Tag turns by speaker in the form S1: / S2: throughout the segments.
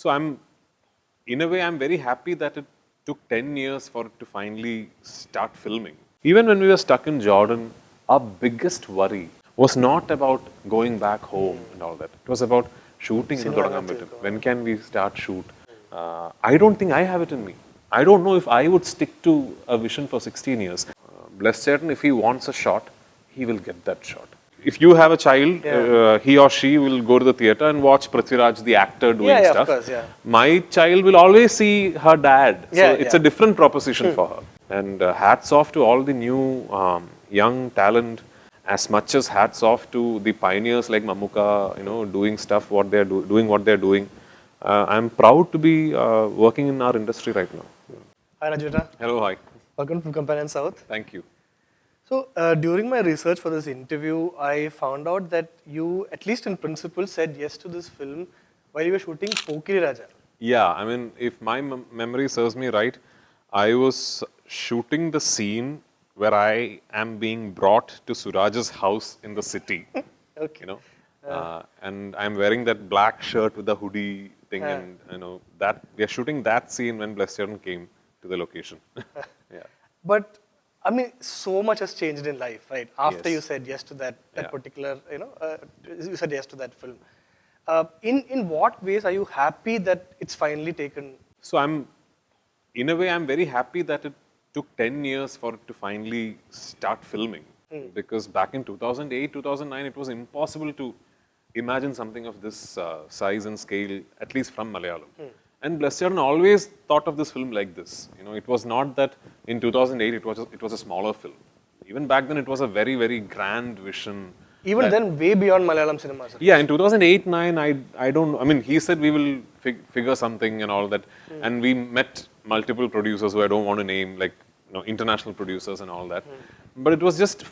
S1: So in a way, I'm very happy that it took 10 years for it to finally start filming. Even when we were stuck in Jordan, our biggest worry was not about going back home and all that. It was about shooting in Thodangambitu. When can we start shoot? I don't think I have it in me. I don't know if I would stick to a vision for 16 years. Blessy, if he wants a shot, he will get that shot. If you have a child, he or she will go to the theatre and watch Prithviraj, the actor, doing stuff.
S2: Of course,
S1: My child will always see her dad. So it's a different proposition for her. And hats off to all the new young talent, as much as hats off to the pioneers like Mamuka, doing stuff, doing what they're doing. I'm proud to be working in our industry right now.
S2: Hi, Rajvita.
S1: Hello, hi.
S2: Welcome to Companion South.
S1: Thank you.
S2: So, during my research for this interview, I found out that you, at least in principle, said yes to this film while you were shooting Pokiri Raja.
S1: Yeah, I mean, if my memory serves me right, I was shooting the scene where I am being brought to Suraj's house in the city.
S2: Okay.
S1: And I'm wearing that black shirt with the hoodie thing, and that we are shooting that scene when Blessy came to the location. Yeah.
S2: But I mean, so much has changed in life, right? After
S1: Yes.
S2: you said yes to that particular, you said yes to that film. In what ways are you happy that it's finally taken?
S1: So in a way, I'm very happy that it took 10 years for it to finally start filming. Because back in 2008, 2009, it was impossible to imagine something of this size and scale, at least from Malayalam. And Blessy always thought of this film like this. It was not that in 2008 it was a smaller film. Even back then, it was a very, very grand vision.
S2: Even then, way beyond Malayalam cinema. Sir.
S1: Yeah, in 2008-9, I don't. I mean, he said we will figure something and all that, and we met multiple producers who I don't want to name, like international producers and all that. But it was just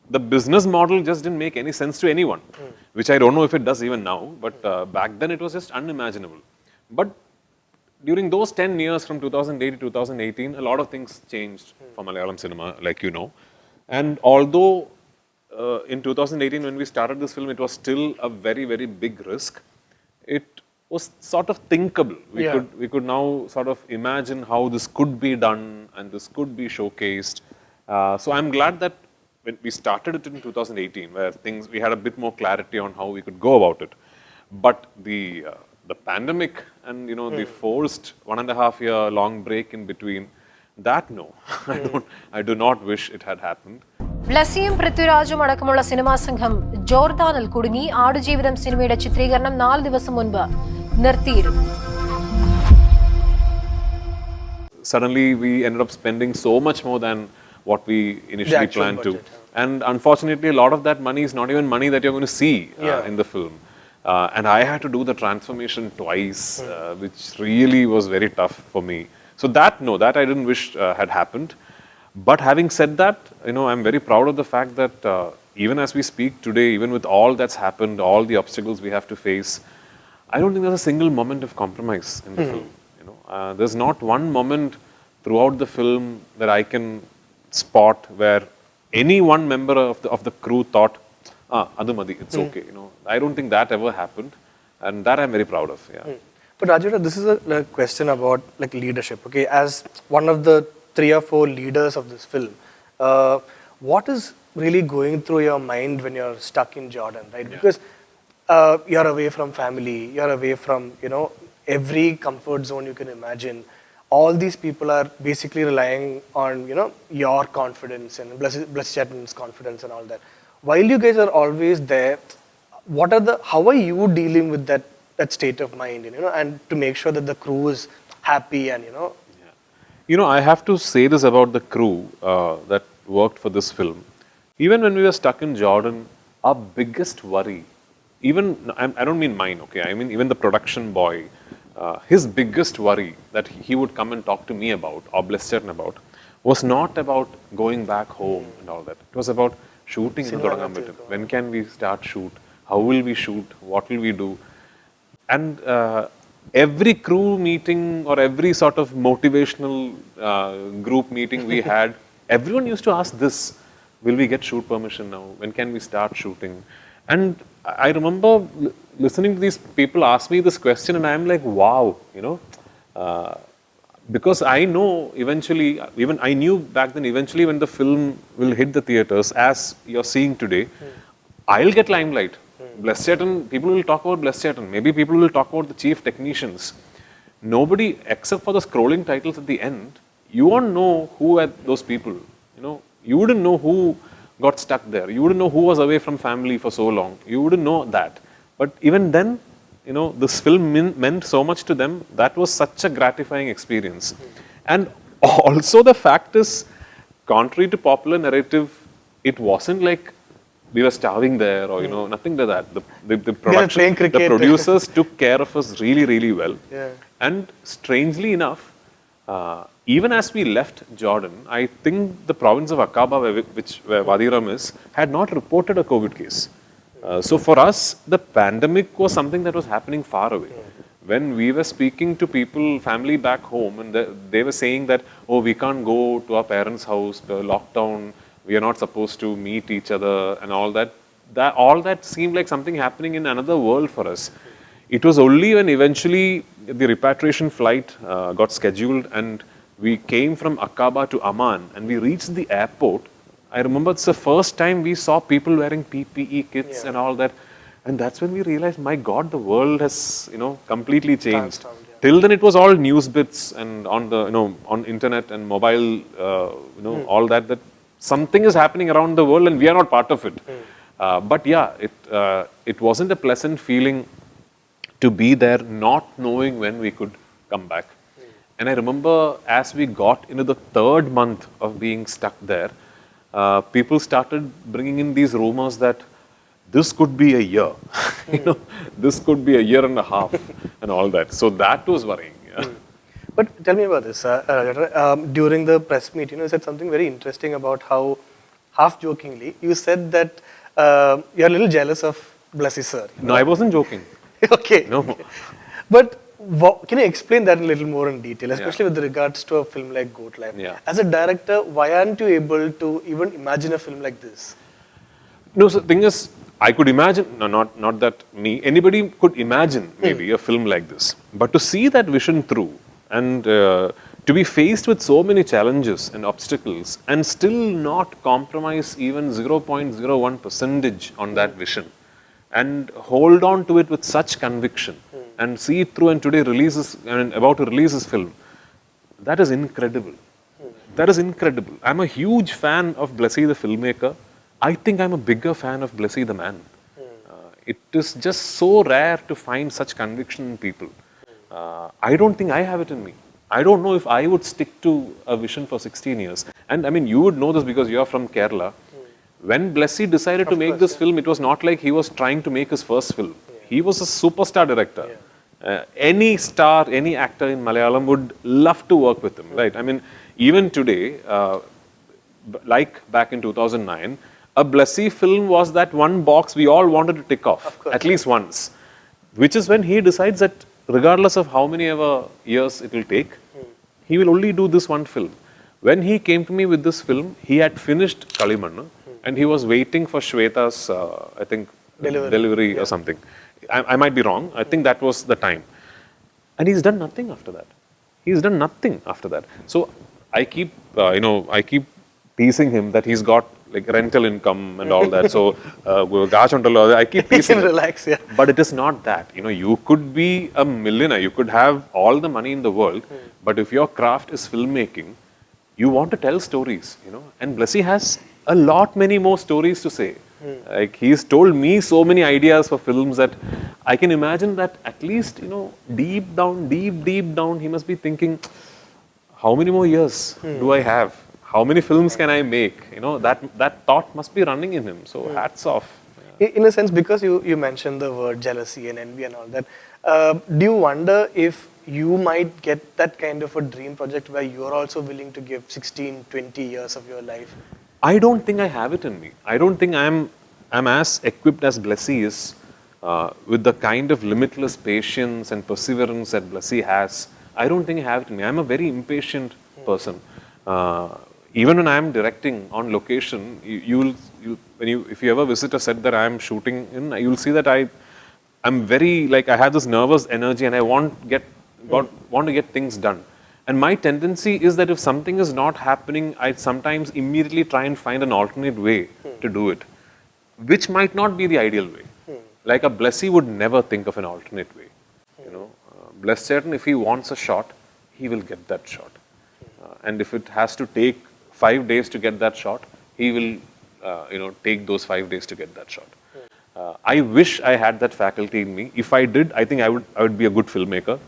S1: the business model just didn't make any sense to anyone, which I don't know if it does even now. But back then, it was just unimaginable. But during those 10 years from 2008 to 2018, a lot of things changed for Malayalam cinema, like you know. And although in 2018, when we started this film, it was still a very, very big risk. It was sort of thinkable. We could now sort of imagine how this could be done and this could be showcased. So I'm glad that when we started it in 2018, where we had a bit more clarity on how we could go about it. But the pandemic and the forced 1.5 year long break in between, that no, I do not wish it had happened.
S3: Blessyയും പൃഥ്വിരാജും അടക്കമുള്ള cinema സംഘം ജോർദാനിൽ കുടുങ്ങി ആടുജീവിതം സിനിമയുടെ ചിത്രീകരണം 4 ദിവസം മുൻപ് നിർത്തിയിരുന്നു.
S1: Suddenly we ended up spending so much more than what we initially planned to. And unfortunately, a lot of that money is not even money that you're going to see in the film. And I had to do the transformation twice, which really was very tough for me. So that I didn't wish had happened. But having said that, I'm very proud of the fact that even as we speak today, even with all that's happened, all the obstacles we have to face, I don't think there's a single moment of compromise in the film. There's not one moment throughout the film that I can spot where any one member of the crew thought, Adumadi, it's okay. I don't think that ever happened, and that I'm very proud of. Yeah.
S2: But Rajvita, this is a question about like leadership. Okay, as one of the 3 or 4 leaders of this film, what is really going through your mind when you're stuck in Jordan, right? Yeah. Because you're away from family, you're away from every comfort zone you can imagine. All these people are basically relying on your confidence and Blessy Chetty's confidence and all that. While you guys are always there, how are you dealing with that state of mind, and to make sure that the crew is happy and
S1: I have to say this about the crew that worked for this film. Even when we were stuck in Jordan, our biggest worry, I don't mean mine, okay? I mean even the production boy, his biggest worry that he would come and talk to me about, or Blessy about, was not about going back home and all that. It was about shooting in Thodangambitu. When can we start shoot? How will we shoot? What will we do? And every crew meeting or every sort of motivational group meeting we had, everyone used to ask this: will we get shoot permission now? When can we start shooting? And I remember listening to these people ask me this question, and I'm like, wow, because I know eventually, even I knew back then, eventually when the film will hit the theaters, as you're seeing today, I'll get limelight. Blessy, people will talk about Blessy. Maybe people will talk about the chief technicians. Nobody, except for the scrolling titles at the end, you won't know who are those people. You wouldn't know who got stuck there. You wouldn't know who was away from family for so long. You wouldn't know that. But even then, this film meant so much to them. That was such a gratifying experience. And also the fact is, contrary to popular narrative, it wasn't like we were starving there or, nothing like that. The production, the producers took care of us really, really well.
S2: Yeah.
S1: And strangely enough, even as we left Jordan, I think the province of Aqaba, where Wadi Rum is, had not reported a COVID case. So for us, the pandemic was something that was happening far away. When we were speaking to people, family back home, and they were saying that, oh, we can't go to our parents' house, the lockdown, we are not supposed to meet each other and all that. All that seemed like something happening in another world for us. It was only when eventually the repatriation flight got scheduled and we came from Aqaba to Amman and we reached the airport. I remember it's the first time we saw people wearing PPE kits and all that. And that's when we realized, my God, the world has, completely changed. Till then it was all news bits and on the, on internet and mobile, all that something is happening around the world and we are not part of it. But yeah, it wasn't a pleasant feeling to be there not knowing when we could come back. And I remember as we got into the third month of being stuck there, people started bringing in these rumors that this could be a year, this could be a year and a half and all that. So that was worrying. Yeah.
S2: But tell me about this. During the press meet, you said something very interesting about how, half jokingly, you said that you're a little jealous of Blessy sir.
S1: No, I wasn't joking.
S2: Okay.
S1: No.
S2: Okay. But can you explain that a little more in detail, especially with regards to a film like Goat Life?
S1: Yeah.
S2: As a director, why aren't you able to even imagine a film like this?
S1: No, so the thing is, I could imagine, no, not that me, anybody could imagine maybe a film like this. But to see that vision through and to be faced with so many challenges and obstacles and still not compromise even 0.01% on that vision and hold on to it with such conviction and see it through and today releases and about to release this film, that is incredible. That is incredible. I'm a huge fan of Blessy the filmmaker. I think I'm a bigger fan of Blessy the man. It is just so rare to find such conviction in people. I don't think I have it in me. I don't know if I would stick to a vision for 16 years. And I mean, you would know this because you're from Kerala. When Blessy decided to make this film, it was not like he was trying to make his first film. He was a superstar director. Any star, any actor in Malayalam would love to work with him, right? I mean, even today, like back in 2009, a Blessy film was that one box we all wanted to tick off, at least once. Which is when he decides that regardless of how many ever years it will take, he will only do this one film. When he came to me with this film, he had finished Kalimannu and he was waiting for Shweta's, I think, delivery or something. I might be wrong. I think that was the time. And he's done nothing after that. He's done nothing after that. So I keep, I keep teasing him that he's got like rental income and all that. So I keep teasing him.
S2: Relax, yeah.
S1: But it is not that. You could be a millionaire. You could have all the money in the world. But if your craft is filmmaking, you want to tell stories, And Blessy has a lot many more stories to say. Like he's told me so many ideas for films that I can imagine that at least, deep down, he must be thinking, how many more years do I have? How many films can I make? That thought must be running in him. So hats off.
S2: In a sense, because you mentioned the word jealousy and envy and all that, do you wonder if you might get that kind of a dream project where you're also willing to give 16, 20 years of your life?
S1: I don't think I have it in me. I don't think I'm as equipped as Blessy is with the kind of limitless patience and perseverance that Blessy has. I don't think I have it in me. I'm a very impatient person. even when I'm directing on location, if you ever visit a set that I'm shooting in, you'll see that I'm very, like, I have this nervous energy and I want to get things done. And my tendency is that if something is not happening, I sometimes immediately try and find an alternate way to do it, which might not be the ideal way. Like a Blessy would never think of an alternate way. You know, Blessy, if he wants a shot, he will get that shot. And if it has to take 5 days to get that shot, he will, take those 5 days to get that shot. I wish I had that faculty in me. If I did, I think I would be a good filmmaker,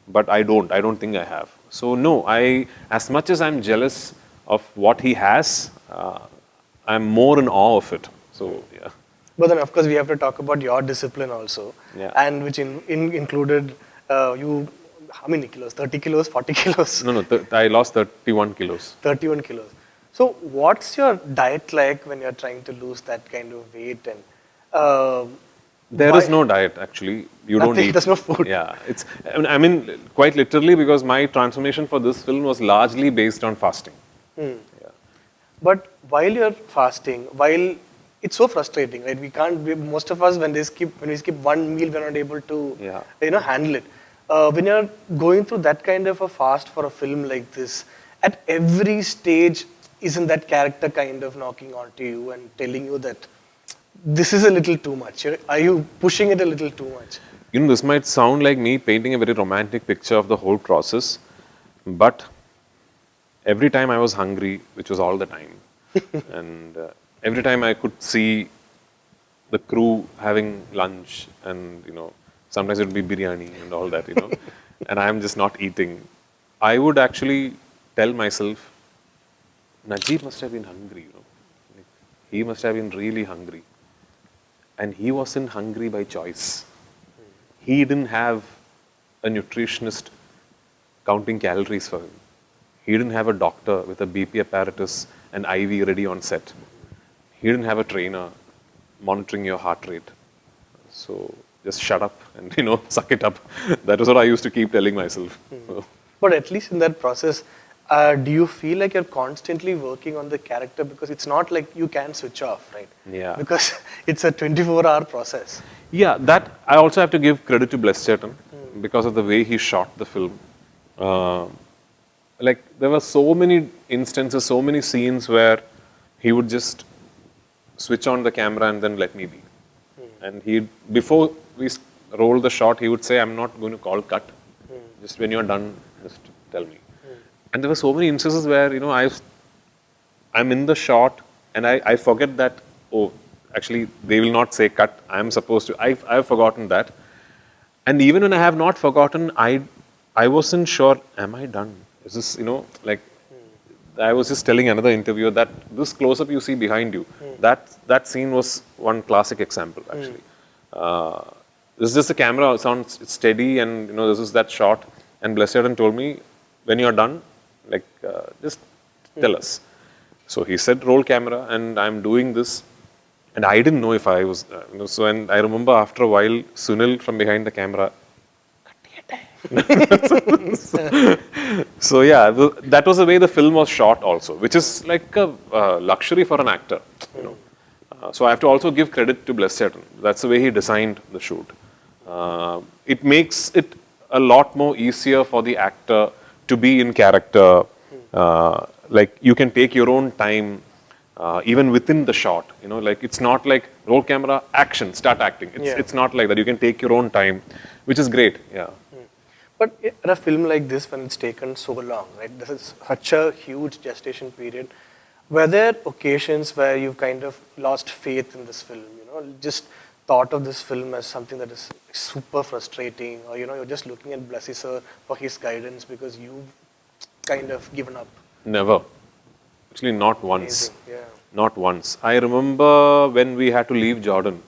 S1: but I don't. I don't think I have. So no, as much as I'm jealous of what he has, I'm more in awe of it. So yeah.
S2: But then, of course, we have to talk about your discipline also, and which included you. How many kilos? 30 kilos, 40 kilos?
S1: No, I lost 31 kilos.
S2: 31 kilos. So what's your diet like when you're trying to lose that kind of weight? And
S1: there is no diet, actually. You don't eat.
S2: There's no food.
S1: Yeah, I mean, quite literally, because my transformation for this film was largely based on fasting. Yeah.
S2: But while you're fasting, it's so frustrating, right? Most of us, when we skip one meal, we're not able to, handle it. When you're going through that kind of a fast for a film like this, at every stage, isn't that character kind of knocking onto you and telling you that this is a little too much? Are you pushing it a little too much?
S1: You know, this might sound like me painting a very romantic picture of the whole process, but every time I was hungry, which was all the time, and every time I could see the crew having lunch, and sometimes it would be biryani and all that, and I'm just not eating, I would actually tell myself, Najib must have been hungry, Like, he must have been really hungry. And he wasn't hungry by choice. He didn't have a nutritionist counting calories for him. He didn't have a doctor with a BP apparatus and IV ready on set. He didn't have a trainer monitoring your heart rate. So just shut up and, suck it up. That is what I used to keep telling myself. So.
S2: But at least in that process, do you feel like you're constantly working on the character? Because it's not like you can switch off, right?
S1: Yeah.
S2: Because it's a 24-hour process.
S1: Yeah, that I also have to give credit to Blessy because of the way he shot the film. Like, there were so many instances, so many scenes where he would just switch on the camera and then let me be. And before we roll the shot, he would say, I'm not going to call cut. Just when you're done, just tell me. And there were so many instances where, I'm in the shot and I forget that, actually, they will not say cut. I'm supposed to. I've forgotten that. And even when I have not forgotten, I wasn't sure, am I done? Is this, I was just telling another interviewer that this close-up you see behind you, that scene was one classic example, actually. This is just the camera sounds steady and, this is that shot. And Blessy told me, when you're done, just tell us. So he said, roll camera, and I'm doing this. And I didn't know if I was, and I remember after a while, Sunil from behind the camera, so yeah, that was the way the film was shot also, which is like a luxury for an actor, So I have to also give credit to Blessy. That's the way he designed the shoot. It makes it a lot more easier for the actor to be in character. Like, you can take your own time, even within the shot. It's not like roll camera, action, start acting. It's not like that. You can take your own time, which is great. Yeah.
S2: But in a film like this, when it's taken so long, right? This is such a huge gestation period. Were there occasions where you've kind of lost faith in this film? Just thought of this film as something that is super frustrating, or you're just looking at Blessy sir for his guidance because you've kind of given up?
S1: Never. Actually, not once.
S2: Amazing. Yeah.
S1: Not once. I remember when we had to leave Jordan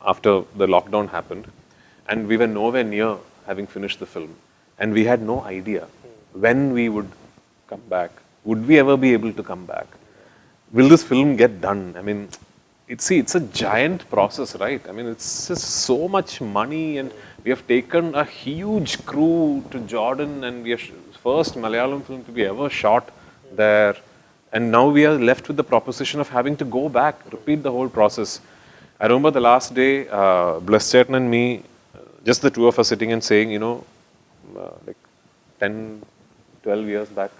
S1: after the lockdown happened, and we were nowhere near having finished the film, and we had no idea when we would come back. Would we ever be able to come back? Will this film get done? I mean, it's a giant process, right? I mean, it's just so much money, and we have taken a huge crew to Jordan, and we are first Malayalam film to be ever shot there. And now we are left with the proposition of having to go back, repeat the whole process. I remember the last day, Blessy and me, just the two of us sitting and saying, like 10, 12 years back,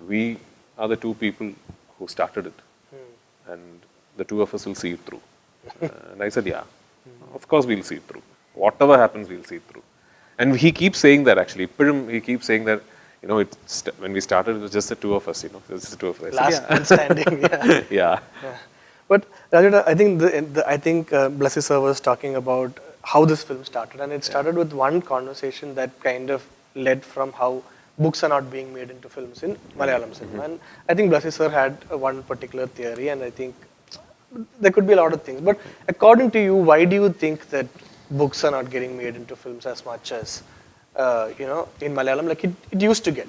S1: we are the two people who started it. And the two of us will see it through. And I said, yeah, of course we'll see it through. Whatever happens, we'll see it through. And he keeps saying that actually. He keeps saying that, when we started, it was just the two of us, just the two of us.
S2: Last man standing, yeah.
S1: Yeah.
S2: But Raju, I think Blessy sir was talking about how this film started, and it started with one conversation that kind of led from how books are not being made into films in Malayalam cinema. And I think Blessy sir had one particular theory, and I think there could be a lot of things. But according to you, why do you think that books are not getting made into films as much as in Malayalam, like it used to get?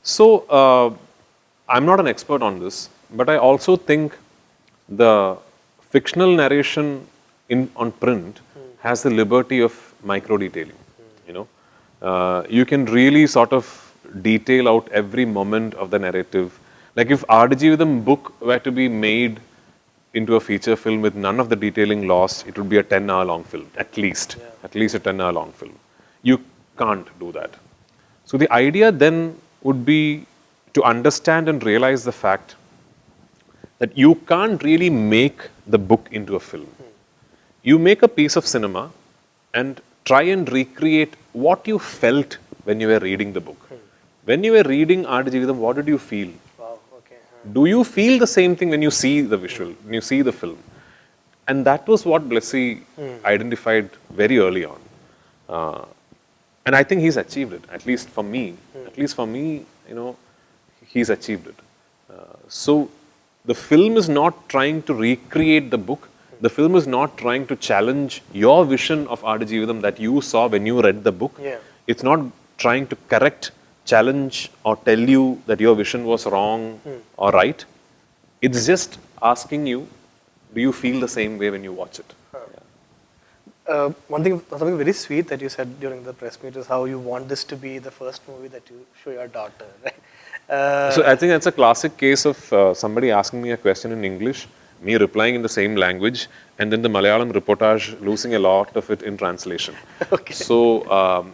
S1: So, I'm not an expert on this, but I also think the fictional narration on print has the liberty of micro-detailing, You can really sort of detail out every moment of the narrative. Like if Aadujeevitham book were to be made into a feature film with none of the detailing lost, it would be a 10-hour long film, at least. Yeah. At least a 10-hour long film. You can't do that. So the idea then would be to understand and realize the fact that you can't really make the book into a film. You make a piece of cinema and try and recreate what you felt when you were reading the book. When you were reading Aadujeevitham, what did you feel?
S2: Wow, okay.
S1: Do you feel the same thing when you see the visual, when you see the film? And that was what Blessy identified very early on. And I think he's achieved it, at least for me. At least for me, he's achieved it. So the film is not trying to recreate the book. The film is not trying to challenge your vision of Aadujeevitham that you saw when you read the book.
S2: Yeah.
S1: It's not trying to correct, challenge, or tell you that your vision was wrong or right. It's just asking you, do you feel the same way when you watch it?
S2: Something very sweet that you said during the press meet is how you want this to be the first movie that you show your daughter, right?
S1: So I think that's a classic case of somebody asking me a question in English, me replying in the same language, and then the Malayalam reportage losing a lot of it in translation.
S2: Okay.
S1: So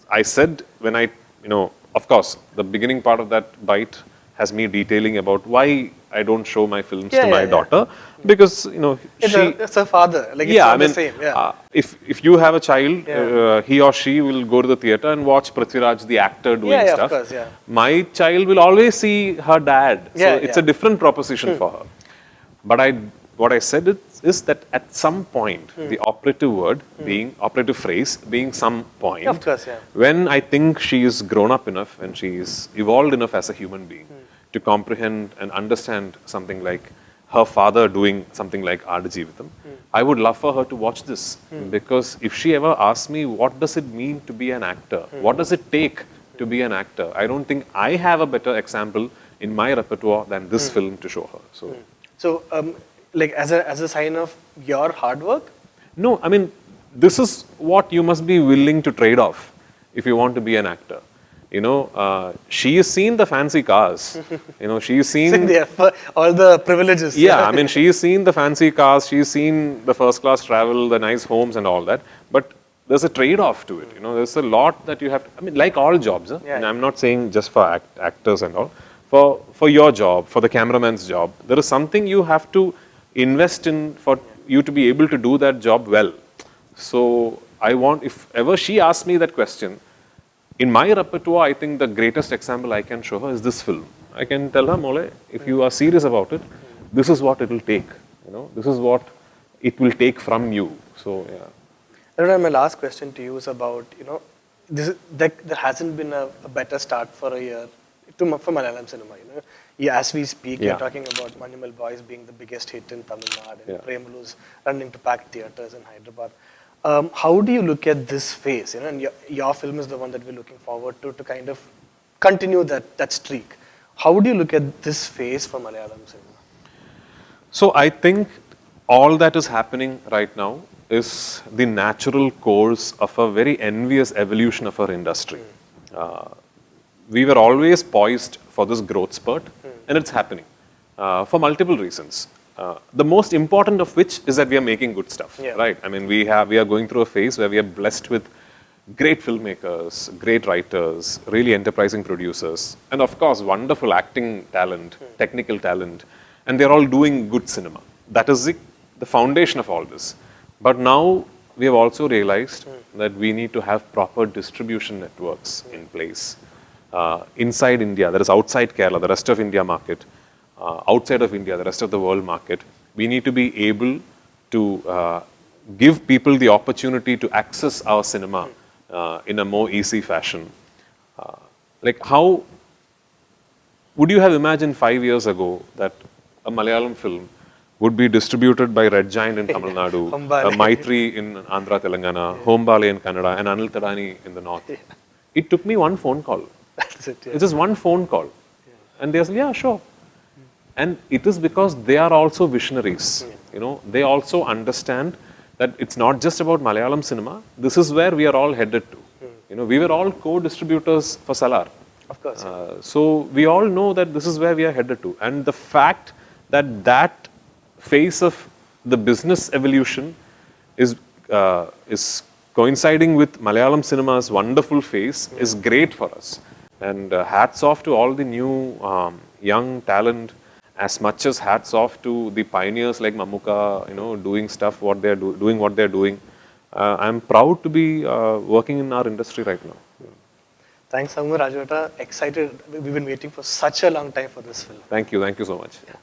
S1: I said when of course, the beginning part of that bite has me detailing about why I don't show my films to my daughter, because
S2: it's her father. Like it's not the same. Yeah.
S1: If you have a child, he or she will go to the theater and watch Prithviraj, the actor, doing stuff.
S2: Of course, yeah.
S1: My child will always see her dad. So it's a different proposition for her. But what I said is that at some point, the operative phrase being some point,
S2: of course,
S1: when I think she is grown up enough and she is evolved enough as a human being to comprehend and understand something like her father doing something like Aadujeevitham, I would love for her to watch this. Because if she ever asks me, what does it mean to be an actor? What does it take to be an actor? I don't think I have a better example in my repertoire than this film to show her.
S2: So, like as a sign of your hard work?
S1: No, I mean, this is what you must be willing to trade off if you want to be an actor. She has seen the fancy cars. She's seen
S2: all the privileges.
S1: Yeah, I mean, she's seen the fancy cars. She's seen the first class travel, the nice homes, and all that. But there's a trade-off to it. There's a lot that you have to. I mean, like all jobs. And I'm not saying just for actors and all. For your job, for the cameraman's job, there is something you have to invest in for you to be able to do that job well. So if ever she asks me that question, in my repertoire, I think the greatest example I can show her is this film. I can tell her, Mole, if you are serious about it, this is what it will take. This is what it will take from you. So,
S2: yeah. My last question to you is about, there hasn't been a better start for a year for Malayalam cinema. As we speak, you're talking about Manimal Boys being the biggest hit in Tamil Nadu, and Premulu's running to packed theatres in Hyderabad. How do you look at this phase? And your film is the one that we're looking forward to kind of continue that streak. How do you look at this phase for Malayalam cinema?
S1: So I think all that is happening right now is the natural course of a very envious evolution of our industry. we were always poised for this growth spurt, and it's happening for multiple reasons. The most important of which is that we are making good stuff, right? I mean, we are going through a phase where we are blessed with great filmmakers, great writers, really enterprising producers, and of course, wonderful acting talent, technical talent, and they're all doing good cinema. That is the foundation of all this. But now we have also realized that we need to have proper distribution networks in place inside India, that is outside Kerala, the rest of India market, outside of India, the rest of the world market. We need to be able to give people the opportunity to access our cinema in a more easy fashion. Like how would you have imagined 5 years ago that a Malayalam film would be distributed by Red Giant in Tamil Nadu, Maitri in Andhra Telangana, Hombale in Kannada, and Anil Tadani in the north? It took me one phone call.
S2: That's it.
S1: It's just one phone call. And they said, yeah, sure. And it is because they are also visionaries. You know, they also understand that it's not just about Malayalam cinema. This is where we are all headed to. You know, we were all co-distributors for Salar.
S2: Of course.
S1: So we all know that this is where we are headed to. And the fact that that phase of the business evolution is coinciding with Malayalam cinema's wonderful phase is great for us. And hats off to all the new young talent, as much as hats off to the pioneers like Mammuka, you know, doing stuff what they're doing what they're doing. I'm proud to be working in our industry right now.
S2: Thanks, Rajvata. Excited. We've been waiting for such a long time for this film.
S1: Thank you so much.
S2: Yeah.